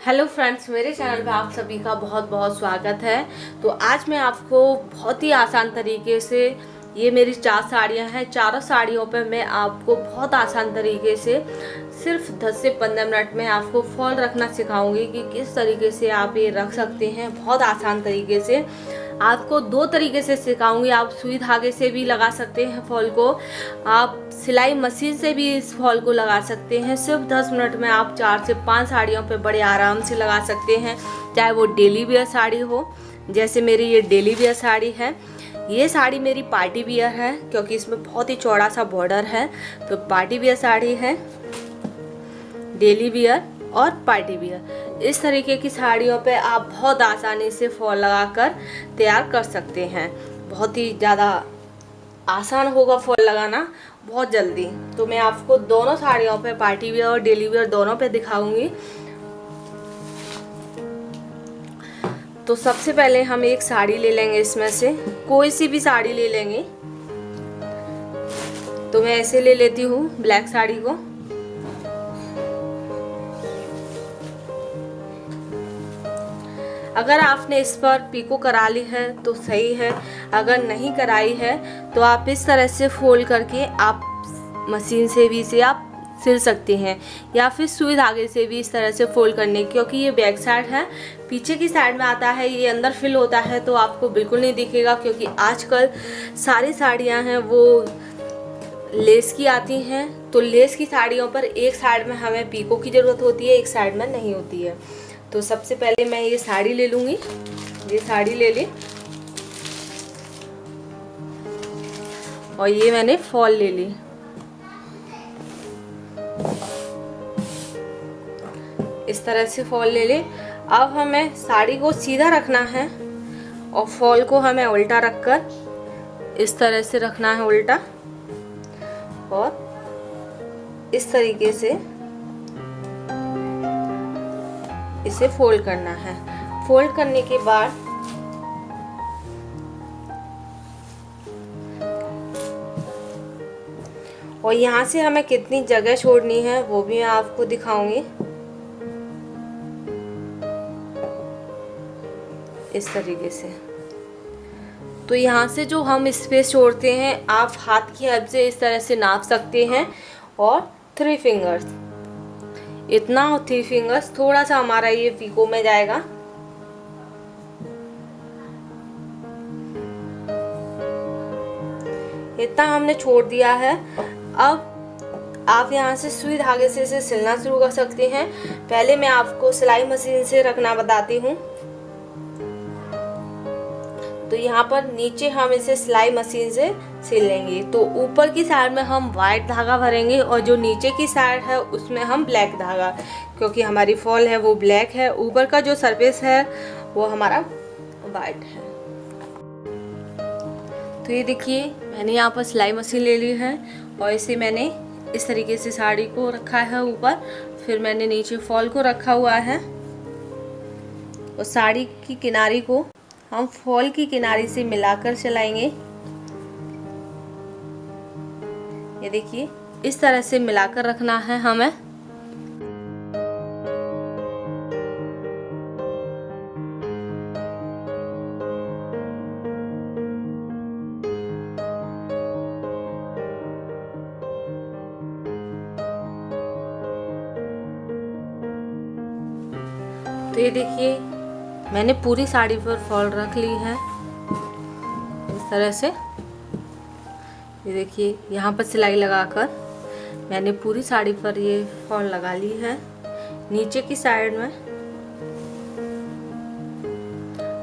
Hello friends, मेरे channel पे आप सभी का बहुत बहुत स्वागत है। तो आज मैं आपको बहुत ही आसान तरीके से ये मेरी 4 साड़ियाँ हैं। चारों साड़ियों पे मैं आपको बहुत आसान तरीके से सिर्फ 10 से 15 मिनट में आपको फॉल रखना सिखाऊंगी कि किस तरीके से आप ये रख सकते हैं। बहुत आसान तरीके से आपको 2 तरीके से सिखाऊंगी। आप सुई धागे से भी लगा सकते हैं फॉल को, आप सिलाई मशीन से भी इस फॉल को लगा सकते हैं। सिर्फ 10 मिनट में आप 4 से 5 साड़ियों पे बड़े आराम से लगा सकते हैं, चाहे वो डेली वेयर साड़ी हो। जैसे मेरी ये डेली वेयर साड़ी है। ये साड़ी मेरी पार्टी वियर है क्योंकि इसमें बहुत ही चौड़ा सा बॉर्डर है। तो पार्टी वियर साड़ी है, डेली वियर और पार्टी वियर। इस तरीके की साड़ियों पे आप बहुत आसानी से फॉल लगाकर तैयार कर सकते हैं। बहुत ही ज़्यादा आसान होगा फॉल लगाना, बहुत जल्दी। तो मैं आपको दोनों साड़ियों पे, पार्टी वियर और डेली वियर दोनों पे दिखाऊंगी। तो सबसे पहले हम एक साड़ी ले लेंगे, इसमें से कोई सी भी साड़ी ले लेंगे। तो मैं ऐसे ले लेती हूँ ब्लैक साड़ी को। अगर आपने इस पर पीको करा ली है तो सही है, अगर नहीं कराई है तो आप इस तरह से फोल्ड करके आप मशीन से भी इसे आप सिल सकते हैं, या फिर सुई धागे से भी इस तरह से फोल्ड करने। क्योंकि ये बैक साइड है, पीछे की साइड में आता है, ये अंदर फिल होता है तो आपको बिल्कुल नहीं दिखेगा। क्योंकि आजकल सारी साड़ियाँ हैं वो लेस की आती हैं। तो लेस की साड़ियों पर एक साइड में हमें पीको की ज़रूरत होती है, एक साइड में नहीं होती है। तो सबसे पहले मैं ये साड़ी ले लूँगी। ये साड़ी ले ली और ये मैंने फॉल ले ली। इस तरह से फॉल ले ले। अब हमें साड़ी को सीधा रखना है और फॉल को हमें उल्टा रखकर इस तरह से रखना है उल्टा, और इस तरीके से इसे फोल्ड करना है। फोल्ड करने के बाद और यहाँ से हमें कितनी जगह छोड़नी है वो भी मैं आपको दिखाऊंगी। इस तरीके से। तो यहाँ से जो हम स्पेस छोड़ते हैं, आप हाथ की हेल्प से इस तरह से नाप सकते हैं। और 3 फिंगर्स, इतना, और 3 फिंगर्स थोड़ा सा हमारा ये पीको में जाएगा। इतना हमने छोड़ दिया है। अब आप यहाँ से सुई धागे से इसे सिलना शुरू कर सकते हैं। पहले मैं आपको सिलाई मशीन से रखना बताती हूँ। तो यहाँ पर नीचे हम इसे सिलाई मशीन से सिल लेंगे। तो ऊपर की साइड में हम वाइट धागा भरेंगे और जो नीचे की साइड है उसमें हम ब्लैक धागा, क्योंकि हमारी फॉल है वो ब्लैक है, ऊपर का जो सरफेस है वो हमारा वाइट है। तो ये देखिए, मैंने यहाँ पर सिलाई मशीन ले ली है और इसे मैंने इस तरीके से साड़ी को रखा है ऊपर, फिर मैंने नीचे फॉल को रखा हुआ है। और साड़ी की किनारी को हम फॉल की किनारी से मिलाकर चलाएंगे। ये देखिए, इस तरह से मिलाकर रखना है हमें। तो ये देखिए, मैंने पूरी साड़ी पर फॉल रख ली है इस तरह से। ये देखिए, यहाँ पर सिलाई लगाकर मैंने पूरी साड़ी पर ये फॉल लगा ली है नीचे की साइड में।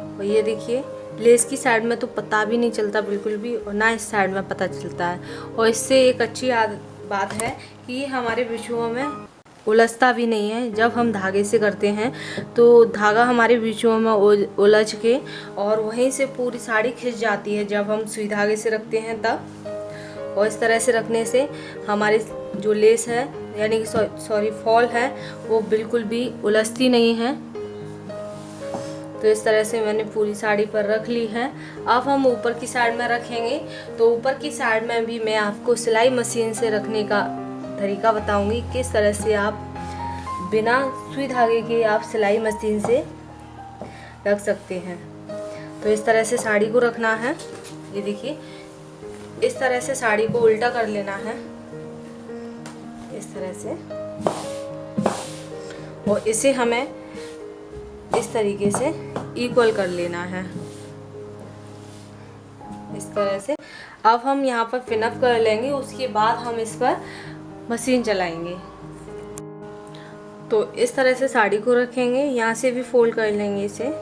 और ये देखिए, लेस की साइड में तो पता भी नहीं चलता बिल्कुल भी, और ना इस साइड में पता चलता है। और इससे एक अच्छी बात है कि ये हमारे बिछुओं में उलझता भी नहीं है। जब हम धागे से करते हैं तो धागा हमारे बिछुओं में उलझ के और वहीं से पूरी साड़ी खिंच जाती है जब हम सुई धागे से रखते हैं तब। और इस तरह से रखने से हमारी जो लेस है, यानी कि सॉरी फॉल है, वो बिल्कुल भी उलझती नहीं है। तो इस तरह से मैंने पूरी साड़ी पर रख ली है। अब हम ऊपर की साइड में रखेंगे। तो ऊपर की साइड में भी मैं आपको सिलाई मशीन से रखने का तरीका बताऊंगी, किस तरह से आप बिना सुई धागे के आप सिलाई मशीन से रख सकते हैं। तो इस तरह से साड़ी को रखना है। ये देखिए, इस तरह से साड़ी को उल्टा कर लेना है, इस तरह से, और इसे हमें इस तरीके से इक्वल कर लेना है, इस तरह से। अब हम यहाँ पर पिनअप कर लेंगे, उसके बाद हम इस पर मशीन चलाएंगे। तो इस तरह से साड़ी को रखेंगे, यहाँ से भी फोल्ड कर लेंगे इसे।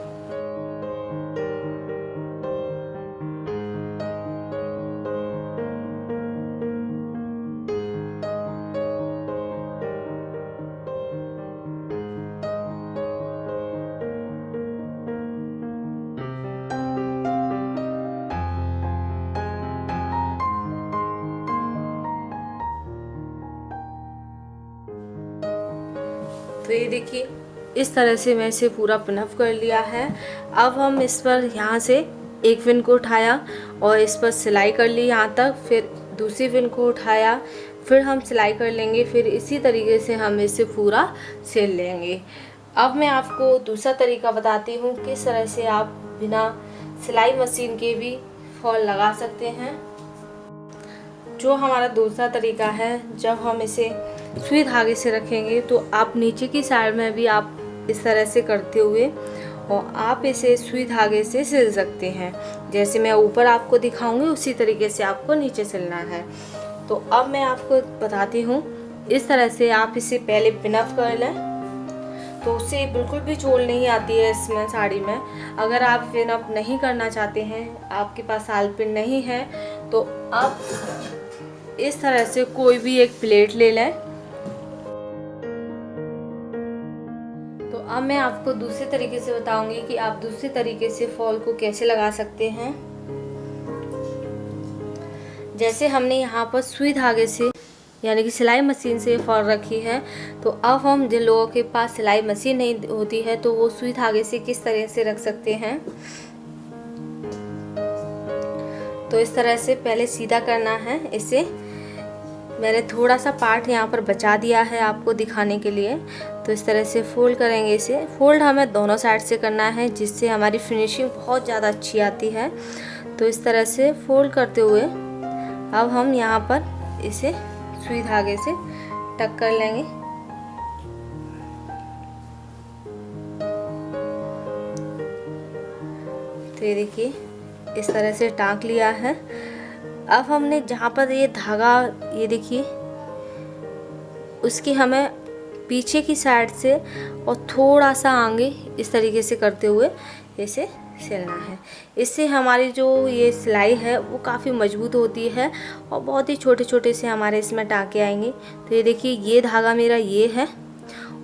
तो ये देखिए, इस तरह से मैं इसे पूरा पिनअप कर लिया है। अब हम इस पर यहाँ से एक पिन को उठाया और इस पर सिलाई कर ली यहाँ तक, फिर दूसरी पिन को उठाया, फिर हम सिलाई कर लेंगे, फिर इसी तरीके से हम इसे पूरा सिल लेंगे। अब मैं आपको दूसरा तरीका बताती हूँ किस तरह से आप बिना सिलाई मशीन के भी फॉल लगा सकते हैं। जो हमारा दूसरा तरीका है, जब हम इसे सुई धागे से रखेंगे तो आप नीचे की साइड में भी आप इस तरह से करते हुए और आप इसे सुई धागे से सिल सकते हैं। जैसे मैं ऊपर आपको दिखाऊंगी उसी तरीके से आपको नीचे सिलना है। तो अब मैं आपको बताती हूँ, इस तरह से आप इसे पहले पिनअप कर लें, तो उससे बिल्कुल भी झोल नहीं आती है इसमें साड़ी में। अगर आप पिनअप नहीं करना चाहते हैं, आपके पास साल पिन नहीं है, तो आप इस तरह से कोई भी एक प्लेट ले लें। तो अब मैं आपको दूसरे तरीके से बताऊंगी कि आप दूसरे तरीके से फॉल को कैसे लगा सकते हैं। जैसे हमने यहाँ पर सुई धागे से यानी कि सिलाई मशीन से फॉल रखी है, तो अब हम जिन लोगों के पास सिलाई मशीन नहीं होती है तो वो सुई धागे से किस तरह से रख सकते हैं। तो इस तरह से पहले सीधा करना है इसे। मैंने थोड़ा सा पार्ट यहाँ पर बचा दिया है आपको दिखाने के लिए। तो इस तरह से फोल्ड करेंगे इसे। फोल्ड हमें दोनों साइड से करना है, जिससे हमारी फिनिशिंग बहुत ज़्यादा अच्छी आती है। तो इस तरह से फोल्ड करते हुए अब हम यहाँ पर इसे सुई धागे से टक कर लेंगे। तो ये देखिए, इस तरह से टाँक लिया है। अब हमने जहाँ पर ये धागा, ये देखिए, उसकी हमें पीछे की साइड से और थोड़ा सा आगे इस तरीके से करते हुए इसे सिलना है। इससे हमारी जो ये सिलाई है वो काफ़ी मजबूत होती है और बहुत ही छोटे छोटे से हमारे इसमें टाँके आएंगे। तो ये देखिए, ये धागा मेरा ये है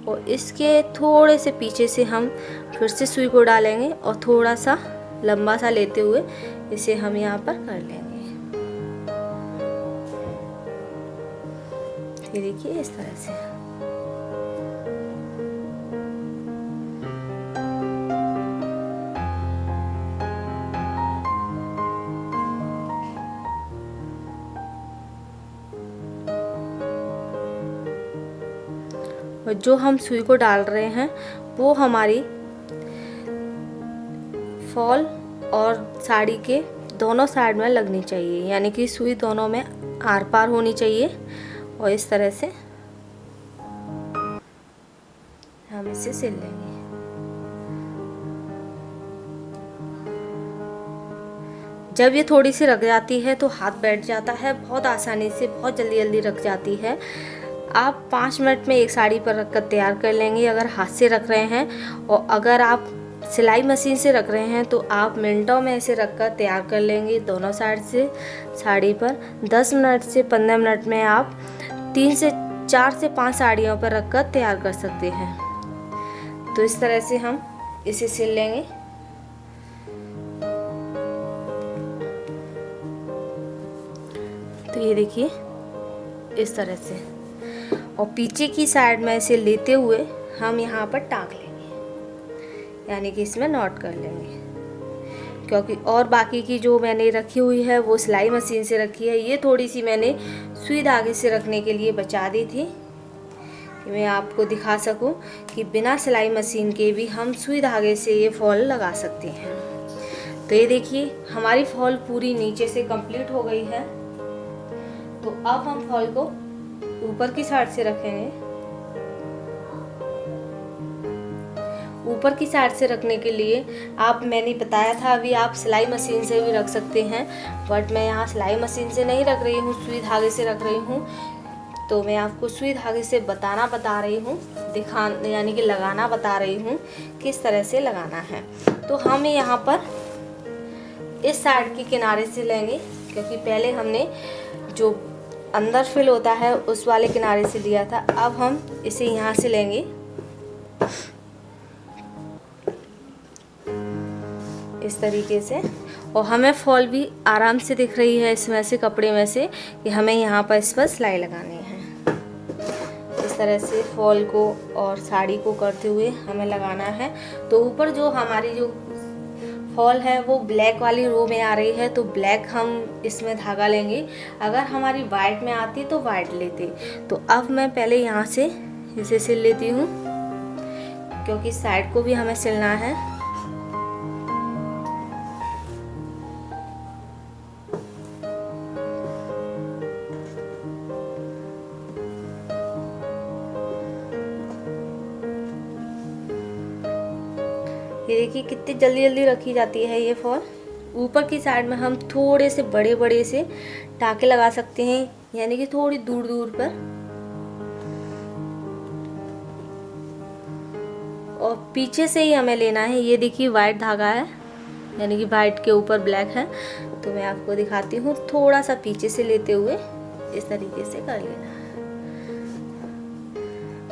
और इसके थोड़े से पीछे से हम फिर से सुई को डालेंगे और थोड़ा सा लंबा सा लेते हुए इसे हम यहाँ पर कर लेंगे। ये देखिए, इस तरह से। और जो हम सुई को डाल रहे हैं वो हमारी फॉल और साड़ी के दोनों साइड में लगनी चाहिए, यानी कि सुई दोनों में आर पार होनी चाहिए। और इस तरह से हम इसे सिल लेंगे। जब ये थोड़ी सी रख जाती है तो हाथ बैठ जाता है, बहुत आसानी से, बहुत जल्दी जल्दी रख जाती है। आप 5 मिनट में एक साड़ी पर रख कर तैयार कर लेंगे अगर हाथ से रख रहे हैं। और अगर आप सिलाई मशीन से रख रहे हैं तो आप मिनटों में इसे रख कर तैयार कर लेंगे दोनों साइड से साड़ी पर। 10 मिनट से 15 मिनट में आप 3 से 4 से 5 साड़ियों पर रख कर तैयार कर सकते हैं। तो इस तरह से हम इसे सिल लेंगे। तो ये देखिए, इस तरह से। और पीछे की साइड में इसे लेते हुए हम यहाँ पर टाँक लेंगे, यानी कि इसमें नॉट कर लेंगे। क्योंकि और बाकी की जो मैंने रखी हुई है वो सिलाई मशीन से रखी है, ये थोड़ी सी मैंने सुई धागे से रखने के लिए बचा दी थी। कि मैं आपको दिखा सकूं कि बिना सिलाई मशीन के भी हम सुई धागे से ये फॉल लगा सकते हैं। तो ये देखिए हमारी फॉल पूरी नीचे से कंप्लीट हो गई है। तो अब हम फॉल को ऊपर की साइड से रखेंगे। ऊपर की साइड से रखने के लिए मैंने बताया था अभी आप सिलाई मशीन से भी रख सकते हैं, बट मैं यहाँ सिलाई मशीन से नहीं रख रही हूँ, सुई धागे से रख रही हूँ। तो मैं आपको सुई धागे से बता रही हूँ, यानी कि लगाना बता रही हूँ किस तरह से लगाना है। तो हम यहाँ पर इस साइड के किनारे से लेंगे, क्योंकि पहले हमने जो अंदर फिल होता है उस वाले किनारे से लिया था। अब हम इसे यहाँ से लेंगे, इस तरीके से। और हमें फॉल भी आराम से दिख रही है इसमें से, कपड़े में से, कि हमें यहाँ पर इस पर सिलाई लगानी है। इस तरह से फॉल को और साड़ी को करते हुए हमें लगाना है। तो ऊपर जो हमारी जो फॉल है वो ब्लैक वाली रो में आ रही है, तो ब्लैक हम इसमें धागा लेंगे। अगर हमारी वाइट में आती तो वाइट लेते। तो अब मैं पहले यहाँ से इसे सिल लेती हूँ, क्योंकि साइड को भी हमें सिलना है। ये देखिए कितनी जल्दी जल्दी रखी जाती है ये फॉल। ऊपर की साइड में हम थोड़े से बड़े से टाँके लगा सकते हैं, यानी कि थोड़ी दूर दूर पर। और पीछे से ही हमें लेना है। ये देखिए वाइट धागा है, यानी कि वाइट के ऊपर ब्लैक है। तो मैं आपको दिखाती हूँ, थोड़ा सा पीछे से लेते हुए इस तरीके से कर लेना है।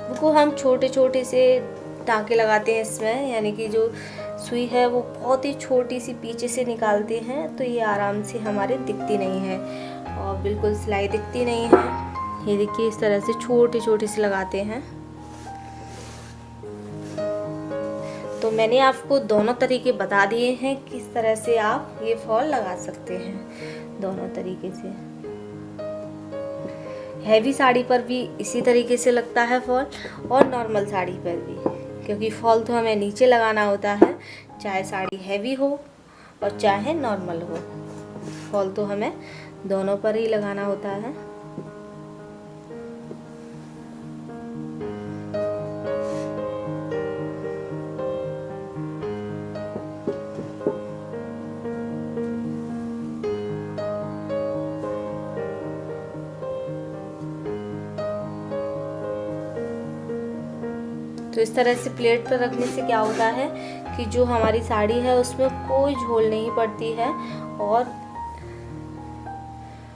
उनको हम छोटे छोटे से टाँके लगाते हैं इसमें, यानी कि जो सुई है वो बहुत ही छोटी सी पीछे से निकालते हैं, तो ये आराम से हमारे दिखती नहीं है और बिल्कुल सिलाई दिखती नहीं है। ये देखिए इस तरह से छोटे छोटे से लगाते हैं। तो मैंने आपको दोनों तरीके बता दिए हैं किस तरह से आप ये फॉल लगा सकते हैं, दोनों तरीके से। हैवी साड़ी पर भी इसी तरीके से लगता है फॉल, और नॉर्मल साड़ी पर भी, क्योंकि फॉल तो हमें नीचे लगाना होता है, चाहे साड़ी हैवी हो और चाहे नॉर्मल हो। फॉल तो हमें दोनों पर ही लगाना होता है। तो इस तरह से प्लेट पर रखने से क्या होता है कि जो हमारी साड़ी है उसमें कोई झोल नहीं पड़ती है और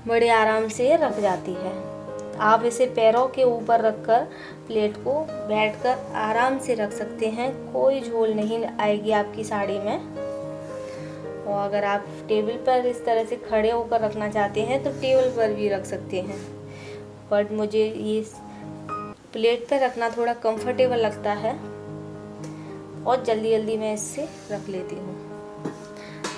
बड़े आराम से रख जाती है। आप इसे पैरों के ऊपर रखकर प्लेट को बैठकर आराम से रख सकते हैं, कोई झोल नहीं आएगी आपकी साड़ी में। और अगर आप टेबल पर इस तरह से खड़े होकर रखना चाहते हैं तो टेबल पर भी रख सकते हैं, बट मुझे ये प्लेट पर रखना थोड़ा कंफर्टेबल लगता है और जल्दी जल्दी मैं इससे रख लेती हूँ।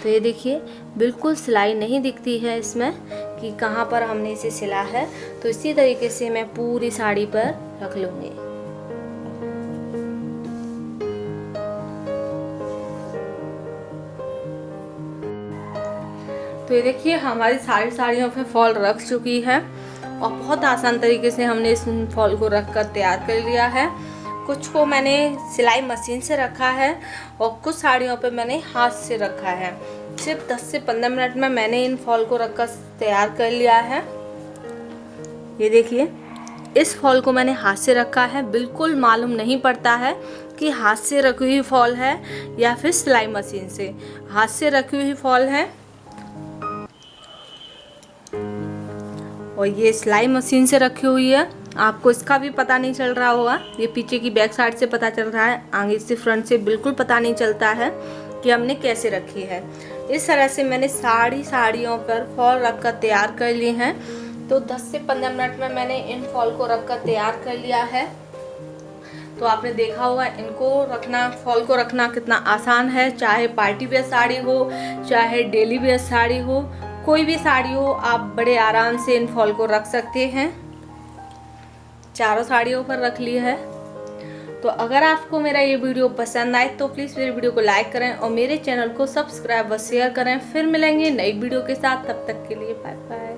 तो ये देखिए बिल्कुल सिलाई नहीं दिखती है इसमें कि कहाँ पर हमने इसे सिला है। तो इसी तरीके से मैं पूरी साड़ी पर रख लूँगी। तो ये देखिए हमारी सारी साड़ियों पे फॉल रख चुकी है और बहुत आसान तरीके से हमने इस फॉल को रख कर तैयार कर लिया है। कुछ को मैंने सिलाई मशीन से रखा है और कुछ साड़ियों पे मैंने हाथ से रखा है। सिर्फ 10 से 15 मिनट में मैंने इन फॉल को रख कर तैयार कर लिया है। ये देखिए इस फॉल को मैंने हाथ से रखा है, बिल्कुल मालूम नहीं पड़ता है कि हाथ से रखी हुई फॉल है या फिर सिलाई मशीन से। हाथ से रखी हुई फॉल है और ये सिलाई मशीन से रखी हुई है। आपको इसका भी पता नहीं चल रहा होगा, ये पीछे की बैक साइड से पता चल रहा है, आगे से फ्रंट से बिल्कुल पता नहीं चलता है कि हमने कैसे रखी है। इस तरह से मैंने साड़ियों पर फॉल रखकर तैयार कर ली हैं। तो 10 से 15 मिनट में मैंने इन फॉल को रखकर तैयार कर लिया है। तो आपने देखा होगा इनको रखना, फॉल को रखना कितना आसान है। चाहे पार्टी वेयर साड़ी हो, चाहे डेली वेयर साड़ी हो, कोई भी साड़ी हो, आप बड़े आराम से इन फॉल को रख सकते हैं। चारों साड़ियों पर रख ली है। तो अगर आपको मेरा ये वीडियो पसंद आए तो प्लीज़ मेरे वीडियो को लाइक करें और मेरे चैनल को सब्सक्राइब व शेयर करें। फिर मिलेंगे नई वीडियो के साथ, तब तक के लिए बाय बाय।